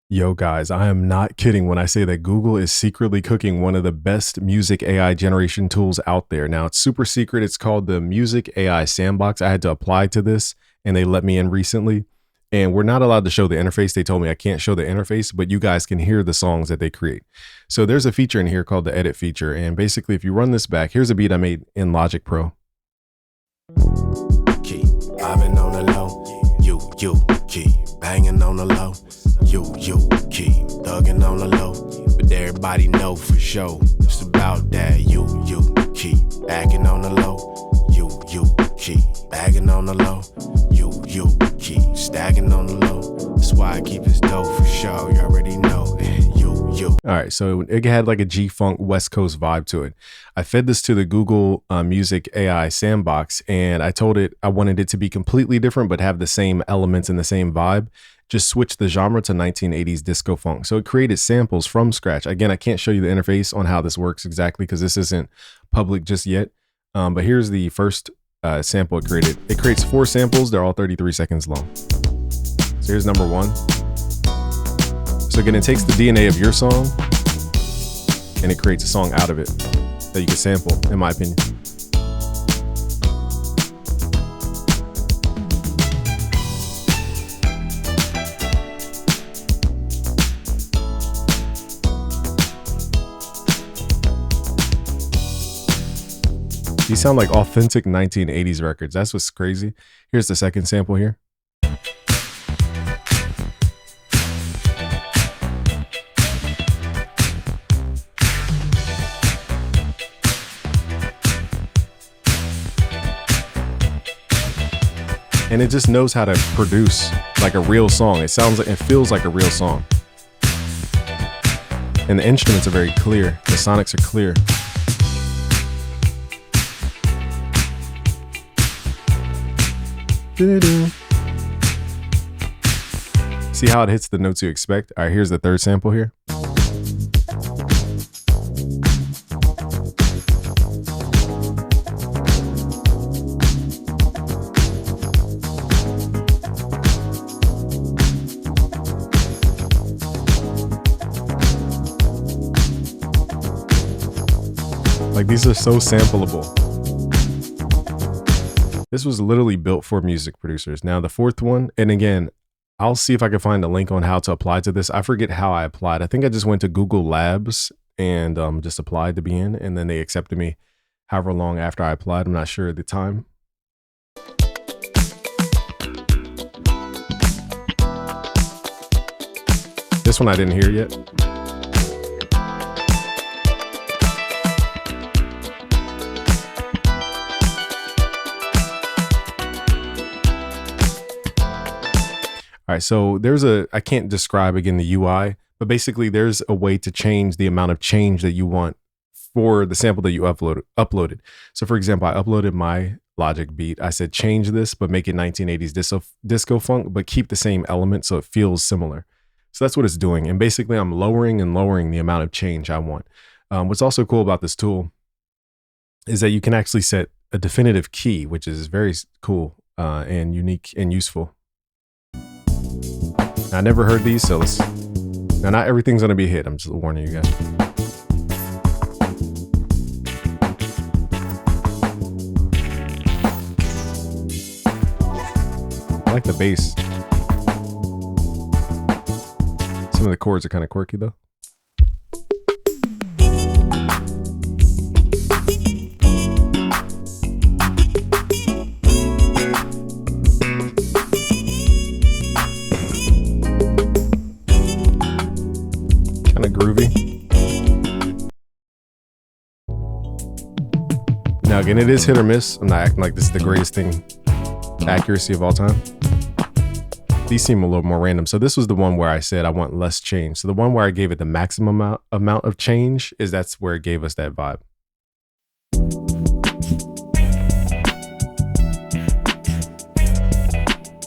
Yo, guys, I am not kidding when I say that Google is secretly cooking one of the best music AI generation tools out there. Now, it's super secret. It's called the Music AI Sandbox. I had to apply to this and they let me in recently. And we're not allowed to show the interface. They told me I can't show the interface, but you guys can hear the songs that they create. So there's a feature in here called the edit feature. And basically, if you run this back, here's a beat I made in Logic Pro. Keep vibing on the low, you keep banging on the low, you keep thugging on the low, but everybody know for sure it's about that. You keep bagging on the low, you keep bagging on the low, you keep stacking on the low. That's why I keep this dope for sure. You already know. All right, so it had like a G-Funk West Coast vibe to it. I fed this to the Google Music AI Sandbox, and I told it I wanted it to be completely different, but have the same elements and the same vibe. Just switch the genre to 1980s disco funk. So it created samples from scratch. Again, I can't show you the interface on how this works exactly because this isn't public just yet. But here's the first sample it created. It creates 4 samples. They're all 33 seconds long. So here's number 1. So again, it takes the DNA of your song and it creates a song out of it that you can sample, in my opinion. These sound like authentic 1980s records. That's what's crazy. Here's the second sample here. And it just knows how to produce like a real song. It sounds like, it feels like a real song. And the instruments are very clear. The sonics are clear. See how it hits the notes you expect? All right, here's the third sample here. Like, these are so sampleable. This was literally built for music producers. Now the fourth one, and again, I'll see if I can find a link on how to apply to this. I forget how I applied. I think I just went to Google Labs and just applied to be in, and then they accepted me however long after I applied. I'm not sure at the time. This one I didn't hear yet. All right, so I can't describe again the UI, but basically there's a way to change the amount of change that you want for the sample that you uploaded. So for example, I uploaded my Logic beat. I said, change this, but make it 1980s disco funk, but keep the same element so it feels similar. So that's what it's doing. And basically I'm lowering and lowering the amount of change I want. What's also cool about this tool is that you can actually set a definitive key, which is very cool and unique and useful. I never heard these, so now not everything's gonna be a hit. I'm just warning you guys. I like the bass. Some of the chords are kind of quirky though. Groovy. Now again, it is hit or miss. I'm not acting like this is the greatest thing, accuracy of all time. These seem a little more random. So this was the one where I said I want less change. So the one where I gave it the maximum amount of change that's where it gave us that vibe.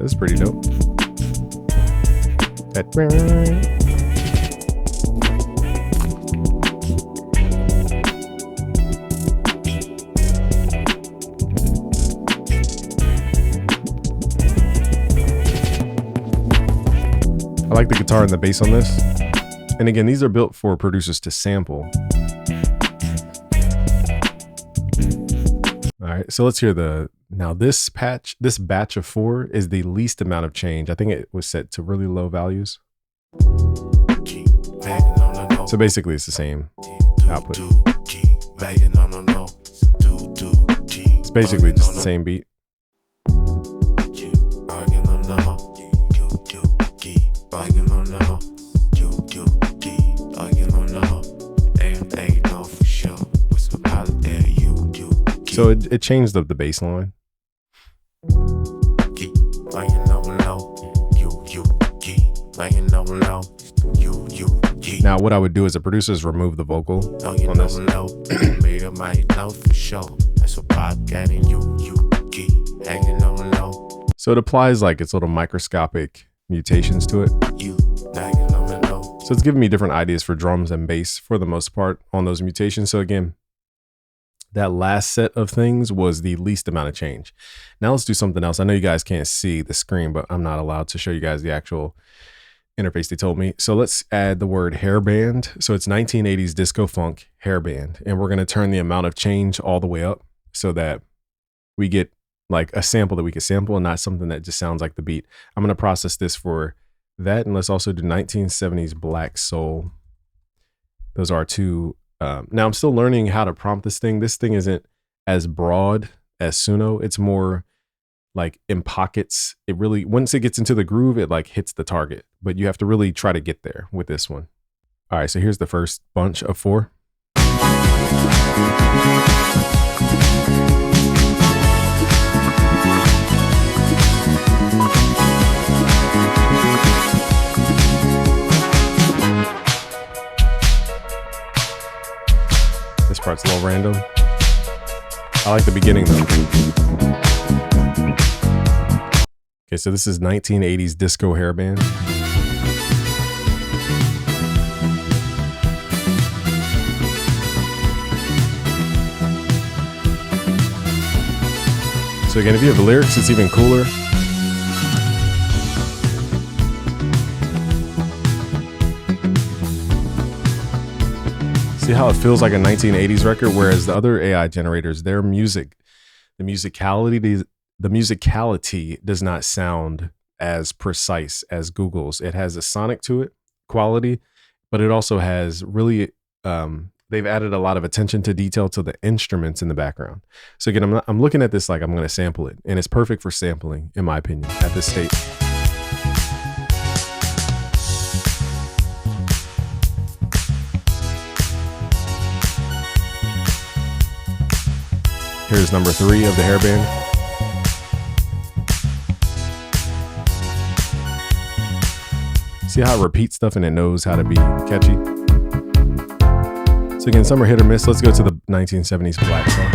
That's pretty dope. like the guitar and the bass on this. And again, these are built for producers to sample. All right, so let's hear now this batch of 4 is the least amount of change. I think it was set to really low values. So basically it's the same output. It's basically just the same beat. So it changed up the bass line. Now what I would do as a producer is remove the vocal on this. So it applies like its little microscopic mutations to it. So it's giving me different ideas for drums and bass for the most part on those mutations. So again, that last set of things was the least amount of change. Now let's do something else. I know you guys can't see the screen, but I'm not allowed to show you guys the actual interface they told me. So let's add the word hairband. So it's 1980s disco funk hairband. And we're going to turn the amount of change all the way up so that we get like a sample that we can sample and not something that just sounds like the beat. I'm going to process this for that. And let's also do 1970s black soul. Those are two. Now I'm still learning how to prompt this thing. This thing isn't as broad as Suno. It's more like in pockets. It really, once it gets into the groove, it like hits the target, but you have to really try to get there with this one. All right, so here's the first bunch of 4. This part's a little random. I like the beginning though. Okay, so this is 1980s disco hairband. So again, if you have the lyrics, it's even cooler. See how it feels like a 1980s record, whereas the other AI generators, their music, the musicality does not sound as precise as Google's. It has a sonic to it, quality, but it also has really, they've added a lot of attention to detail to the instruments in the background. So again, I'm looking at this like I'm going to sample it, and it's perfect for sampling, in my opinion, at this state. Here's number 3 of the hairband. See how it repeats stuff and it knows how to be catchy? So again, some are hit or miss. Let's go to the 1970s black song.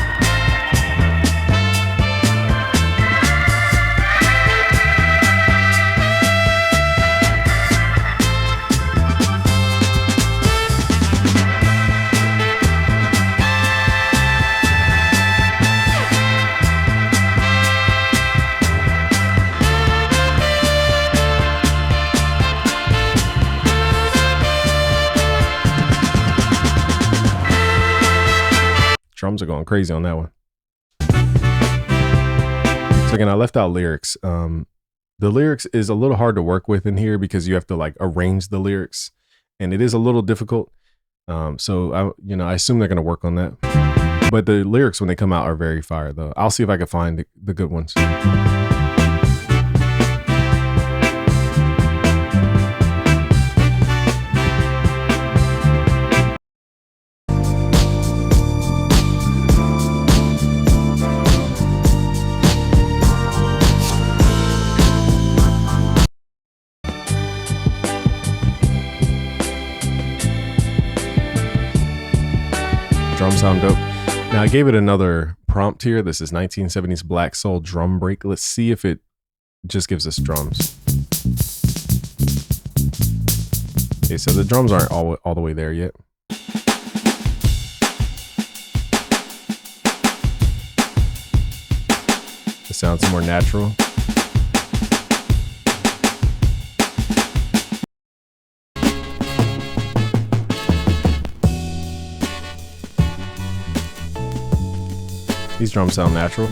Drums are going crazy on that one. So again, I left out lyrics. The lyrics is a little hard to work with in here because you have to like arrange the lyrics, and it is a little difficult. So I assume they're going to work on that. But the lyrics when they come out are very fire though. I'll see if I can find the good ones. Drum sound dope. Now I gave it another prompt here. This is 1970s Black Soul drum break. Let's see if it just gives us drums. Okay, so the drums aren't all the way there yet. It sounds more natural. These drums sound natural.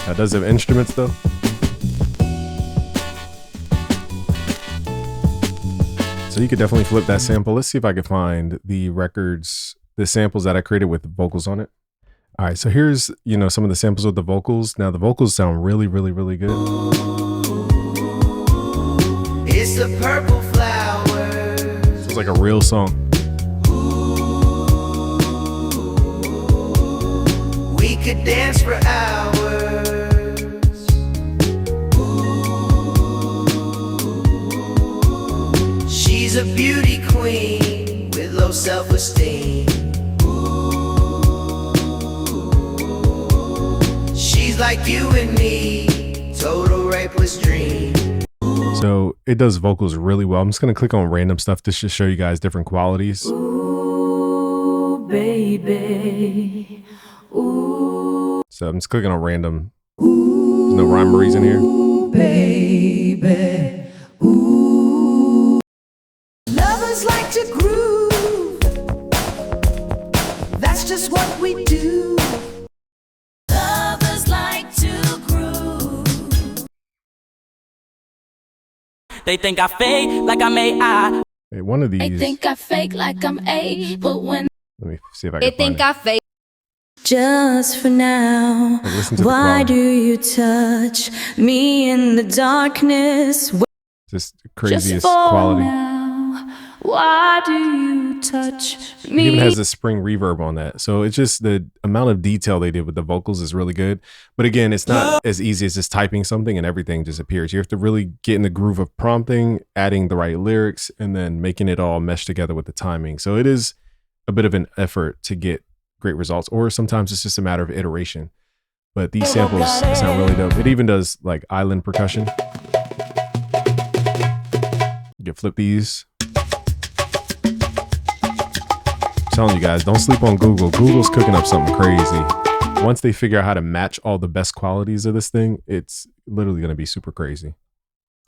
That does have instruments though. So you could definitely flip that sample. Let's see if I can find the records, the samples that I created with the vocals on it. All right, so here's, some of the samples with the vocals. Now the vocals sound really, really, really good. It's the purple flowers. It's like a real song. We could dance for hours. She's a beauty queen with low self-esteem. She's like you and me, total rapeless dream. So it does vocals really well. I'm just gonna click on random stuff to just show you guys different qualities. Ooh, baby. Ooh. So I'm just clicking on random. There's no rhyme or reason here. Ooh, baby. Ooh. Lovers like to groove. That's just what we do. Lovers like to groove. They think I fake like I'm AI. Hey, one of these. They think I fake like I'm A, but when Let me see if I can they think find I fake. Just for now, Like, listen to the why quality. do you touch me in the darkness? Just Just craziest for quality. now, why do you touch It me? even has a spring reverb on that. So it's just the amount of detail they did with the vocals is really good. But again, it's not as easy as just typing something and everything just appears. You have to really get in the groove of prompting, adding the right lyrics, and then making it all mesh together with the timing. So it is a bit of an effort to get great results, or sometimes it's just a matter of iteration. But these samples sound really dope. It even does like island percussion. You can flip these. Telling you guys, don't sleep on Google. Google's cooking up something crazy. Once they figure out how to match all the best qualities of this thing, it's literally going to be super crazy.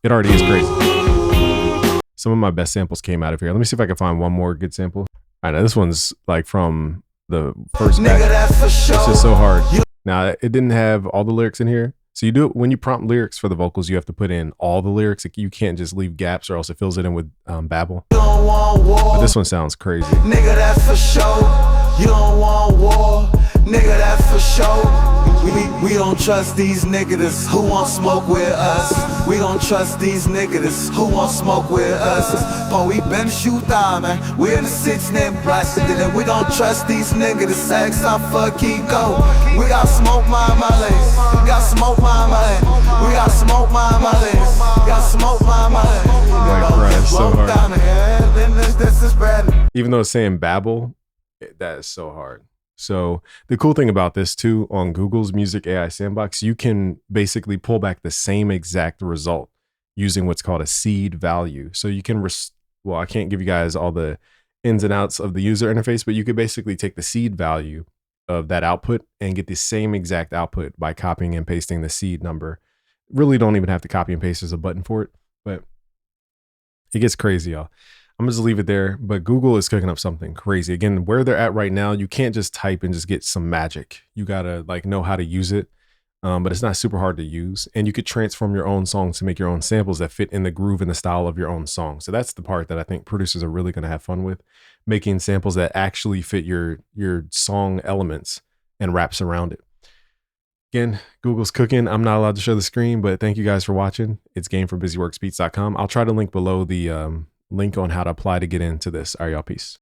It already is crazy. Some of my best samples came out of here. Let me see if I can find one more good sample. All right, now this one's like from the first batch. It's just so hard. Now, it didn't have all the lyrics in here. So you do it when you prompt lyrics for the vocals, you have to put in all the lyrics. Like, you can't just leave gaps or else it fills it in with babble. But this one sounds crazy. Nigga, that's for sure. You don't want war. Nigga, that's for sure. We don't trust these niggas who want smoke with us. We don't trust these niggas who want smoke with us. But we been shoot down, man. We're in the 6 named Blasted. And we don't trust these niggas. Sex, I fuck, keep go. We got smoke, my lace. We got smoke, my lace. We got smoke, my lace. We got smoke, my lace. Like, bro, it's so hard. Down here. This is bad. Even though it's saying babble, that is so hard. So the cool thing about this too, on Google's Music AI Sandbox, you can basically pull back the same exact result using what's called a seed value. So you can, well, I can't give you guys all the ins and outs of the user interface, but you could basically take the seed value of that output and get the same exact output by copying and pasting the seed number. Really don't even have to copy and paste. There's a button for it, but it gets crazy, y'all. I'm gonna just leave it there, but Google is cooking up something crazy. Again, where they're at right now, you can't just type and just get some magic. You gotta like know how to use it, but it's not super hard to use. And you could transform your own songs to make your own samples that fit in the groove and the style of your own song. So that's the part that I think producers are really gonna have fun with, making samples that actually fit your song elements and wraps around it. Again, Google's cooking. I'm not allowed to show the screen, but thank you guys for watching. It's GameForBusyWorksBeats.com. I'll try to link below the link on how to apply to get into this. All right, y'all, peace.